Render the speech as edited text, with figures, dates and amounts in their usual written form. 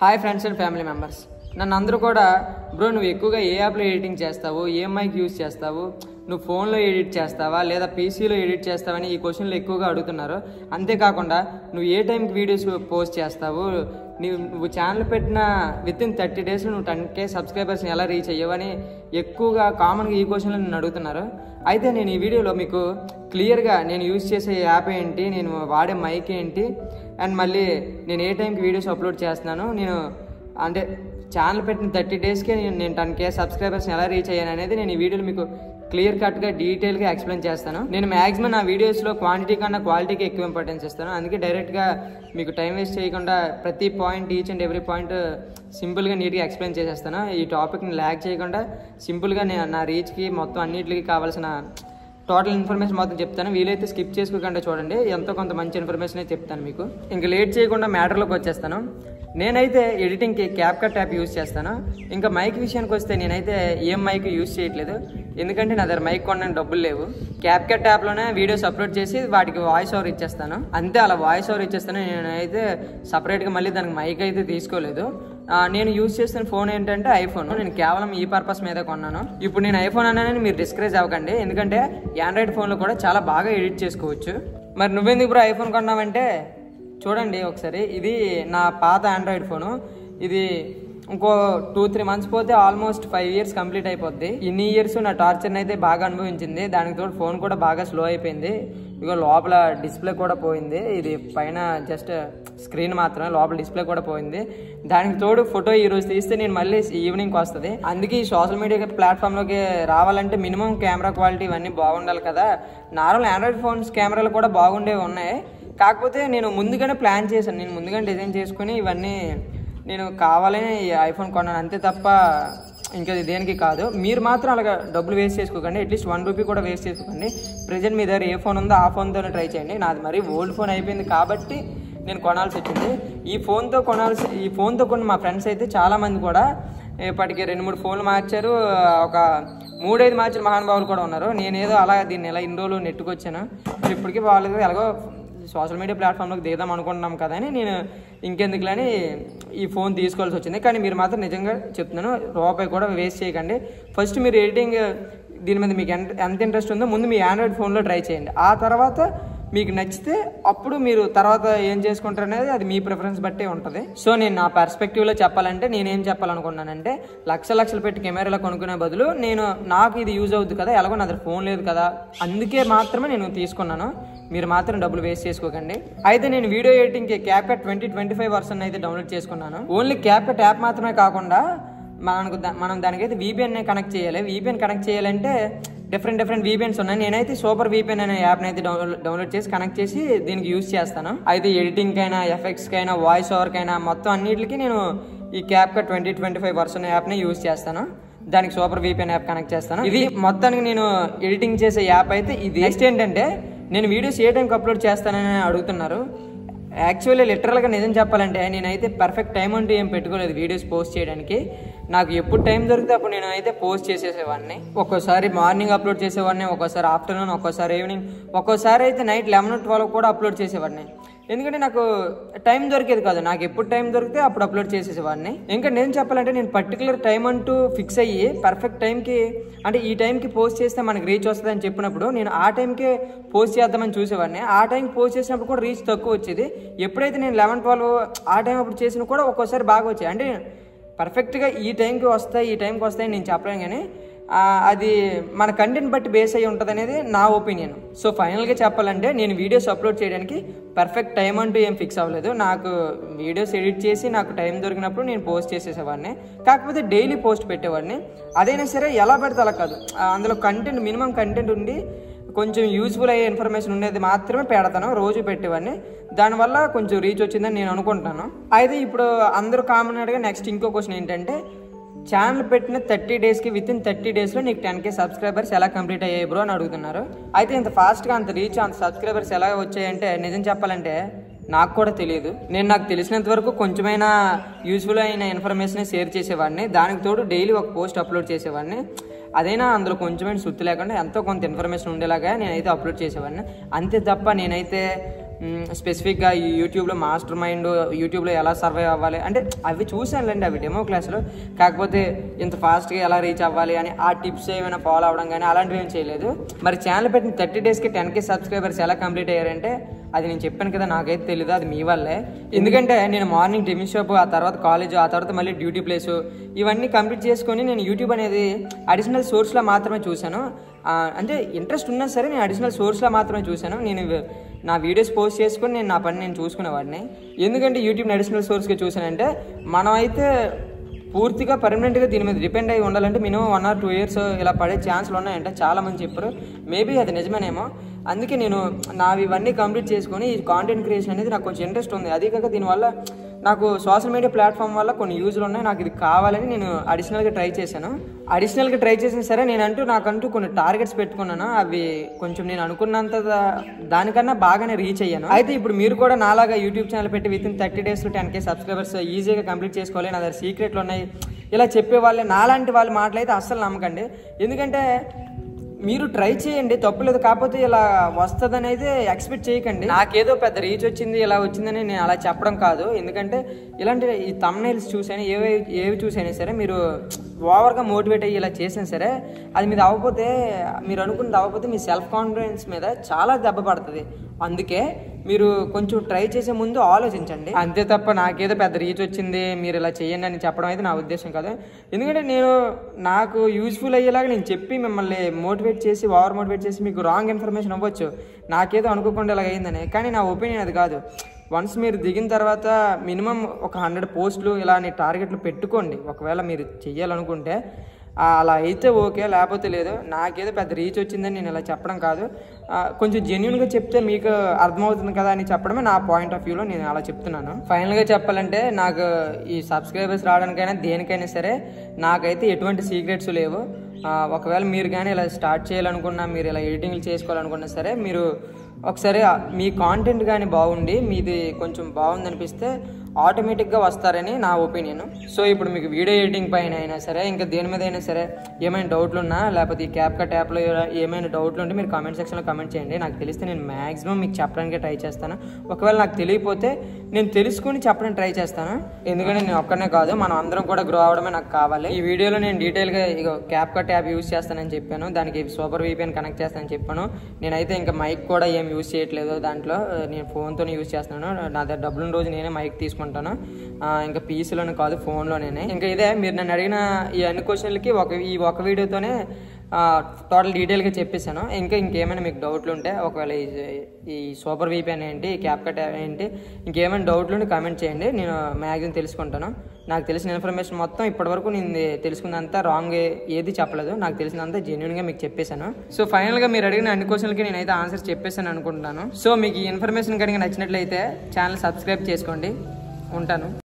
Hi friends and family members, నన్ను అందరూ కూడా బ్రో నువ్వు ఎక్కువగా ఏ యాప్లో ఎడిటింగ్ చేస్తావు, ఏ మైక్ యూజ్ చేస్తావు, నువ్వు ఫోన్లో ఎడిట్ చేస్తావా లేదా పీసీలో ఎడిట్ చేస్తావని ఈ క్వశ్చన్లు ఎక్కువగా అడుగుతున్నారు. అంతేకాకుండా నువ్వు ఏ టైంకి వీడియోస్ పోస్ట్ చేస్తావు, నువ్వు ఛానల్ పెట్టిన వితిన్ 30 డేస్లో నువ్వు 10K సబ్స్క్రైబర్స్ని ఎలా రీచ్ అయ్యావని ఎక్కువగా కామన్గా ఈ క్వశ్చన్లు నన్ను అడుగుతున్నారు. అయితే నేను ఈ వీడియోలో మీకు క్లియర్గా నేను యూజ్ చేసే యాప్ ఏంటి, నేను వాడే మైక్ ఏంటి, అండ్ మళ్ళీ నేను ఏ టైంకి వీడియోస్ అప్లోడ్ చేస్తున్నాను, నేను అంటే ఛానల్ పెట్టిన 30 డేస్కే నేను 10K సబ్స్క్రైబర్స్ని ఎలా రీచ్ అయ్యాను అనేది నేను ఈ వీడియోలో మీకు క్లియర్ కట్గా డీటెయిల్గా ఎక్స్ప్లెయిన్ చేస్తాను. నేను మ్యాక్సిమం నా వీడియోస్లో క్వాంటిటీ కన్నా క్వాలిటీకి ఎక్కువ ఇంపార్టెన్స్ ఇస్తాను. అందుకే డైరెక్ట్గా మీకు టైం వేస్ట్ చేయకుండా ప్రతి point, each and every point సింపుల్గా నీట్గా ఎక్స్ప్లెయిన్ చేసేస్తాను. ఈ టాపిక్ని ల్యాగ్ చేయకుండా సింపుల్గా నా రీచ్కి మొత్తం అన్నిటికీ కావాల్సిన టోటల్ ఇన్ఫర్మేషన్ మొత్తం చెప్తాను. వీలైతే స్కిప్ చేసుకోకుండా చూడండి, ఎంతో కొంత మంచి ఇన్ఫర్మేషన్ అయితే చెప్తాను మీకు. ఇంకా లేట్ చేయకుండా మ్యాటర్లోకి వచ్చేస్తాను. నేనైతే ఎడిటింగ్కి క్యాప్కట్ యాప్ యూజ్ చేస్తాను. ఇంకా మైక్ విషయానికి వస్తే నేనైతే ఏం మైక్ యూజ్ చేయట్లేదు, ఎందుకంటే నా దగ్గర మైక్ కొనడానికి డబ్బులు లేవు. క్యాప్కట్ యాప్లోనే వీడియోస్ అప్లోడ్ చేసి వాటికి వాయిస్ ఓవర్ ఇచ్చేస్తాను, అంతే. అలా వాయిస్ ఓవర్ ఇచ్చేస్తాను. నేనైతే సపరేట్గా మళ్ళీ దానికి మైక్ అయితే తీసుకోలేదు. నేను యూజ్ చేస్తున్న ఫోన్ ఏంటంటే ఐఫోన్. నేను కేవలం ఈ పర్పస్ మీద కొన్నాను. ఇప్పుడు నేను ఐఫోన్ అన్నానని మీరు డిస్కరేజ్ అవ్వకండి, ఎందుకంటే ఆండ్రాయిడ్ ఫోన్లో కూడా చాలా బాగా ఎడిట్ చేసుకోవచ్చు. మరి నువ్వెందుకు బ్రో ఐఫోన్ కొన్నావంటే చూడండి ఒకసారి, ఇది నా పాత ఆండ్రాయిడ్ ఫోను. ఇది ఇంకో 2-3 మంత్స్ పోతే ఆల్మోస్ట్ 5 years కంప్లీట్ అయిపోద్ది. ఇన్ని ఇయర్స్ నా టార్చర్ని అయితే బాగా అనుభవించింది. దానికి తోడు ఫోన్ కూడా బాగా స్లో అయిపోయింది. ఇక లోపల డిస్ప్లే కూడా పోయింది. ఇది పైన జస్ట్ స్క్రీన్ మాత్రమే, లోపల డిస్ప్లే కూడా పోయింది. దానికి తోడు ఫోటో ఈరోజు తీస్తే నేను మళ్ళీ ఈవినింగ్కి వస్తుంది. అందుకే ఈ సోషల్ మీడియా ప్లాట్ఫామ్లోకి రావాలంటే మినిమం కెమెరా క్వాలిటీ ఇవన్నీ బాగుండాలి కదా. నార్మల్ ఆండ్రాయిడ్ ఫోన్స్ కెమెరాలు కూడా బాగుండేవి ఉన్నాయి, కాకపోతే నేను ముందుగానే ప్లాన్ చేశాను. నేను ముందుగానే డిజైన్ చేసుకుని ఇవన్నీ నేను కావాలని ఐఫోన్ కొన్నాను, అంతే తప్ప ఇంకా దేనికి కాదు. మీరు మాత్రం అలాగా డబ్బులు వేస్ట్ చేసుకోకండి, అట్లీస్ట్ 1 రూపీ కూడా వేస్ట్ చేసుకోకండి. ప్రజెంట్ మీ దగ్గర ఏ ఫోన్ ఉందో ఆ ఫోన్తోనే ట్రై చేయండి. నాది మరీ ఓల్డ్ ఫోన్ అయిపోయింది కాబట్టి నేను కొనాల్సి వచ్చింది. ఈ ఫోన్తో కొన్ని మా ఫ్రెండ్స్ అయితే చాలామంది కూడా ఇప్పటికి 2-3 ఫోన్లు మార్చారు, ఒక 3-5 మార్చిన మహానుభావులు కూడా ఉన్నారు. నేనేదో అలా దీన్ని ఎలా ఇన్ని రోజులు నెట్టుకొచ్చాను. ఇప్పటికీ వాళ్ళకి ఎలాగో సోషల్ మీడియా ప్లాట్ఫామ్లోకి దిగుదాం అనుకుంటున్నాం కదా అని నేను ఇంకెందుకులని ఈ ఫోన్ తీసుకోవాల్సి వచ్చింది. కానీ మీరు మాత్రం నిజంగా చెప్తున్నాను, రూపాయి కూడా వేస్ట్ చేయకండి. ఫస్ట్ మీరు ఎడిటింగ్ దీని మీద మీకు ఎంత ఇంట్రెస్ట్ ఉందో ముందు మీ ఆండ్రాయిడ్ ఫోన్లో ట్రై చేయండి. ఆ తర్వాత మీకు నచ్చితే అప్పుడు మీరు తర్వాత ఏం చేసుకుంటారు అనేది అది మీ ప్రిఫరెన్స్ బట్టే ఉంటుంది. సో నేను నా పర్స్పెక్టివ్లో చెప్పాలంటే నేనేం చెప్పాలనుకున్నానంటే, లక్షలు పెట్టి కెమెరాలో కొనుక్కునే బదులు నాకు ఇది యూజ్ అవుతుంది కదా, ఎలాగో నా దగ్గర ఫోన్ లేదు కదా, అందుకే మాత్రమే నేను తీసుకున్నాను. మీరు మాత్రం డబ్బులు వేస్ట్ చేసుకోకండి. అయితే నేను వీడియో ఎడిటింగ్కి క్యాప్కట్ 2025 వర్షన్ అయితే డౌన్లోడ్ చేసుకున్నాను. ఓన్లీ క్యాప్కట్ యాప్ మాత్రమే కాకుండా మనం దానికైతే VPN కనెక్ట్ చేయాలి. VPN కనెక్ట్ చేయాలంటే డిఫరెంట్ VPNs ఉన్నాయి. నేనైతే సూపర్ VPN అనే యాప్ని అయితే డౌన్లోడ్ చేసి కనెక్ట్ చేసి దీనికి యూజ్ చేస్తాను. అయితే ఎడిటింగ్కైనా, ఎఫెక్ట్స్కైనా, వాయిస్ ఓవర్కైనా మొత్తం అన్నిటికీ నేను ఈ క్యాప్కట్ 2025 వర్షన్ యాప్ని యూజ్ చేస్తాను. దానికి సూపర్ VPN యాప్ కనెక్ట్ చేస్తాను. ఇది మొత్తానికి నేను ఎడిటింగ్ చేసే యాప్ అయితే ఇది. నెక్స్ట్ ఏంటంటే, నేను వీడియోస్ ఏ టైంకి అప్లోడ్ చేస్తానని అడుగుతున్నారు. యాక్చువల్లీ లిటరల్గా నిజం చెప్పాలంటే నేనైతే పర్ఫెక్ట్ టైం అంటూ ఏం పెట్టుకోలేదు వీడియోస్ పోస్ట్ చేయడానికి. నాకు ఎప్పుడు టైం దొరికితే అప్పుడు నేను అయితే పోస్ట్ చేసేసేవాడిని. ఒక్కోసారి మార్నింగ్ అప్లోడ్ చేసేవాడిని, ఒక్కోసారి ఆఫ్టర్నూన్, ఒక్కోసారి ఈవినింగ్, ఒక్కోసారి అయితే నైట్ 11-12 కూడా అప్లోడ్ చేసేవాడిని. ఎందుకంటే నాకు టైం దొరికేది కాదు. నాకు ఎప్పుడు టైం దొరికితే అప్పుడు అప్లోడ్ చేసేసేవాడిని. ఇంకా నేను చెప్పాలంటే నేను పర్టికులర్ టైం అంటూ ఫిక్స్ అయ్యి పర్ఫెక్ట్ టైంకి, అంటే ఈ టైంకి పోస్ట్ చేస్తే మనకి రీచ్ వస్తుంది అని చెప్పినప్పుడు నేను ఆ టైంకే పోస్ట్ చేద్దామని చూసేవాడిని. ఆ టైంకి పోస్ట్ చేసినప్పుడు కూడా రీచ్ తక్కువ వచ్చేది. ఎప్పుడైతే నేను 11-12 ఆ టైం అప్పుడు చేసినా కూడా ఒక్కోసారి బాగా వచ్చాయి. అంటే పర్ఫెక్ట్గా ఈ టైంకి వస్తాయి నేను చెప్పలేను, కానీ అది మన కంటెంట్ బట్టి బేస్ అయ్యి ఉంటుంది అనేది నా ఒపీనియన్. సో ఫైనల్గా చెప్పాలంటే నేను వీడియోస్ అప్లోడ్ చేయడానికి పర్ఫెక్ట్ టైం అంటూ ఏం ఫిక్స్ అవ్వలేదు. నాకు వీడియోస్ ఎడిట్ చేసి నాకు టైం దొరికినప్పుడు నేను పోస్ట్ చేసేసేవాడిని. కాకపోతే డైలీ పోస్ట్ పెట్టేవాడిని. అదైనా సరే ఎలా పడితే అలా కాదు, అందులో మినిమం కంటెంట్ ఉండి కొంచెం యూజ్ఫుల్ అయ్యే ఇన్ఫర్మేషన్ ఉండేది మాత్రమే పెడతాను. రోజు పెట్టేవాడిని. దానివల్ల కొంచెం రీచ్ వచ్చిందని నేను అనుకుంటున్నాను. అయితే ఇప్పుడు అందరూ కామన్ అడిగా నెక్స్ట్ ఇంకో క్వశ్చన్ ఏంటంటే, ఛానల్ పెట్టిన 30 డేస్కి వితిన్ 30 డేస్లో నీకు 10K సబ్స్క్రైబర్స్ ఎలా కంప్లీట్ అయ్యాయి బ్రో అని అడుగుతున్నారు. అయితే ఇంత ఫాస్ట్గా అంత రీచ్, అంత సబ్స్క్రైబర్స్ ఎలా వచ్చాయంటే నిజం చెప్పాలంటే నాకు కూడా తెలియదు. నాకు తెలిసినంత వరకు కొంచెమైనా యూజ్ఫుల్ అయిన ఇన్ఫర్మేషన్ షేర్ చేసేవాడిని. దానికి తోడు డైలీ ఒక పోస్ట్ అప్లోడ్ చేసేవాడిని. అదైనా అందులో కొంచెమైనా సుత్తి లేకుండా ఎంతో కొంత ఇన్ఫర్మేషన్ ఉండేలాగా నేనైతే అప్లోడ్ చేసేవాడిని. అంతే తప్ప నేనైతే స్పెసిఫిక్గా ఈ యూట్యూబ్లో మాస్టర్ మైండ్, యూట్యూబ్లో ఎలా సర్వైవ్ అవ్వాలి అంటే అవి చూసానులేండి, అవి డెమో క్లాసులు. కాకపోతే ఇంత ఫాస్ట్గా ఎలా రీచ్ అవ్వాలి అని ఆ టిప్స్ ఏమైనా ఫాలో అవ్వడం కానీ అలాంటివి ఏం చేయలేదు. మరి ఛానల్ పెట్టిన 30 డేస్కి 10K సబ్స్క్రైబర్స్ ఎలా కంప్లీట్ అయ్యారంటే అది నేను చెప్పాను కదా, నాకైతే తెలీదు, అది మీ వల్లే. ఎందుకంటే నేను మార్నింగ్ టిఫిన్ షాప్, ఆ తర్వాత కాలేజ్, ఆ తర్వాత మళ్ళీ డ్యూటీ ప్లేసు, ఇవన్నీ కంప్లీట్ చేసుకొని నేను యూట్యూబ్ అనేది అడిషనల్ సోర్స్లో మాత్రమే చూశాను. అంటే ఇంట్రెస్ట్ ఉన్నా సరే నేను అడిషనల్ సోర్స్లో మాత్రమే చూశాను. నేను నా వీడియోస్ పోస్ట్ చేసుకొని నేను నా పని నేను చూసుకునేవాడిని. ఎందుకంటే యూట్యూబ్ని అడిషనల్ సోర్స్గా చూశానంటే మనం అయితే పూర్తిగా పర్మనెంట్గా దీని మీద డిపెండ్ అయ్యి ఉండాలంటే మినిమం 1 or 2 years ఇలా పడే ఛాన్స్లు ఉన్నాయంటే చాలామంది చెప్పారు. మేబీ అది నిజమేనేమో. అందుకే నేను నావి ఇవన్నీ కంప్లీట్ చేసుకొని ఈ కాంటెంట్ క్రియేషన్ అనేది నాకు కొంచెం ఇంట్రెస్ట్ ఉంది. అదే కాక దీనివల్ల నాకు సోషల్ మీడియా ప్లాట్ఫామ్ వల్ల కొన్ని యూజ్లు ఉన్నాయి. నాకు ఇది కావాలని నేను అడిషనల్గా ట్రై చేశాను. అడిషనల్గా ట్రై చేసిన సరే నాకంటూ కొన్ని టార్గెట్స్ పెట్టుకున్నాను. అవి కొంచెం నేను అనుకున్నంత దానికన్నా బాగానే రీచ్ అయ్యాను. అయితే ఇప్పుడు మీరు కూడా నాలాగా యూట్యూబ్ ఛానల్ పెట్టి with in 30 days 10K subscribers ఈజీగా కంప్లీట్ చేసుకోవాలి, నా దగ్గర సీక్రెట్లు ఉన్నాయి ఇలా చెప్పే వాళ్ళే, నాలాంటి వాళ్ళ మాటలైతే అస్సలు నమ్మకండి. ఎందుకంటే మీరు ట్రై చేయండి, తప్పులేదు. కాకపోతే ఇలా వస్తుందని అయితే ఎక్స్పెక్ట్ చేయకండి. నాకేదో పెద్ద రీచ్ వచ్చింది ఇలా వచ్చిందని నేను అలా చెప్పడం కాదు. ఎందుకంటే ఇలాంటి ఈ థంబ్నెయిల్స్ చూసైనా ఏవి చూసైనా సరే మీరు ఓవర్గా మోటివేట్ అయ్యి ఇలా చేసినా సరే అది మీరు అవ్వకపోతే, మీరు అనుకున్నది అవ్వకపోతే మీ సెల్ఫ్ కాన్ఫిడెన్స్ మీద చాలా దెబ్బ పడుతుంది. అందుకే మీరు కొంచెం ట్రై చేసే ముందు ఆలోచించండి. అంతే తప్ప నాకేదో పెద్ద రీచ్ వచ్చింది మీరు ఇలా చేయండి అని చెప్పడం అయితే నా ఉద్దేశం కాదు. ఎందుకంటే నాకు యూజ్ఫుల్ అయ్యేలాగా నేను చెప్పి మిమ్మల్ని మోటివేట్ చేసి ఓవర్ మోటివేట్ చేసి మీకు రాంగ్ ఇన్ఫర్మేషన్ అవ్వచ్చు, నాకేదో అనుకోకుండా ఇలాగ అయిందని. కానీ నా ఒపీనియన్ అది కాదు. వన్స్ మీరు దిగిన తర్వాత మినిమం ఒక 100 పోస్టులు ఇలాంటి టార్గెట్లు పెట్టుకోండి. ఒకవేళ మీరు చెయ్యాలనుకుంటే అలా అయితే ఓకే, లేకపోతే లేదు. నాకేదో పెద్ద రీచ్ వచ్చిందని నేను ఇలా చెప్పడం కాదు. కొంచెం జెన్యున్గా చెప్తే మీకు అర్థమవుతుంది కదా అని చెప్పడమే నా పాయింట్ ఆఫ్ వ్యూలో నేను అలా చెప్తున్నాను. ఫైనల్గా చెప్పాలంటే నాకు ఈ సబ్స్క్రైబర్స్ రావడానికైనా దేనికైనా సరే నాకైతే ఎటువంటి సీక్రెట్స్ లేవు. ఒకవేళ మీరు కానీ ఇలా స్టార్ట్ చేయాలనుకున్నా, మీరు ఇలా ఎడిటింగ్లు చేసుకోవాలనుకున్నా సరే మీరు ఒకసారి మీ కాంటెంట్ కానీ బాగుండి మీది కొంచెం బాగుందనిపిస్తే ఆటోమేటిక్గా వస్తారని నా ఒపీనియన్. సో ఇప్పుడు మీకు వీడియో ఎడిటింగ్ పైన అయినా సరే ఇంకా దేని మీద అయినా సరే ఏమైనా డౌట్లు ఉన్నా, లేకపోతే ఈ క్యాప్కట్ యాప్లో ఏమైనా డౌట్లు ఉంటే మీరు కామెంట్ సెక్షన్లో కామెంట్ చేయండి. నాకు తెలిస్తే నేను మ్యాక్సిమం మీకు చెప్పడానికి ట్రై చేస్తాను. ఒకవేళ నాకు తెలియకపోతే నేను తెలుసుకుని చెప్పడానికి ట్రై చేస్తాను. ఎందుకంటే నేను ఒక్కనే కాదు, మనం అందరం కూడా గ్రో అవడమే నాకు కావాలి. ఈ వీడియోలో నేను డీటెయిల్గా ఇక క్యాప్కట్ యాప్ యూజ్ చేస్తానని చెప్పాను, దానికి సూపర్ VPN కనెక్ట్ చేస్తానని చెప్పాను. నేనైతే ఇంకా మైక్ కూడా ఏం యూజ్ చేయట్లేదు, దాంట్లో నేను ఫోన్తోనే యూజ్ చేస్తున్నాను. నా దగ్గర డబ్బులున్న రోజు నేనే మైక్ తీసుకుంటాను, ఇంకా పీసీలోనే కాదు ఫోన్లోనే. ఇంకా ఇదే మీరు నన్ను అడిగిన ఈ అన్ని క్వశ్చన్లకి ఈ ఒక వీడియోతోనే టోటల్ డీటెయిల్గా చెప్పేశాను. ఇంకేమైనా మీకు డౌట్లు ఉంటే, ఒకవేళ ఈ సూపర్ VPN ఏంటి, ఈ క్యాప్కట్ ఏంటి, ఇంకేమైనా డౌట్లు ఉంటే కామెంట్ చేయండి, నేను మ్యాక్సిమం తెలుసుకుంటాను. నాకు తెలిసిన ఇన్ఫర్మేషన్ మొత్తం ఇప్పటివరకు నేను తెలుసుకున్నంతా రాంగ్ ఏది చెప్పలేదు, నాకు తెలిసినంత జెన్యున్గా మీకు చెప్పేశాను. సో ఫైనల్గా మీరు అడిగిన అన్ని క్వశ్చన్లకి నేనైతే ఆన్సర్ చెప్పేశాను అనుకుంటున్నాను. సో మీకు ఈ ఇన్ఫర్మేషన్ కనుక నచ్చినట్లయితే ఛానల్ సబ్స్క్రైబ్ చేసుకోండి. ఉంటాను.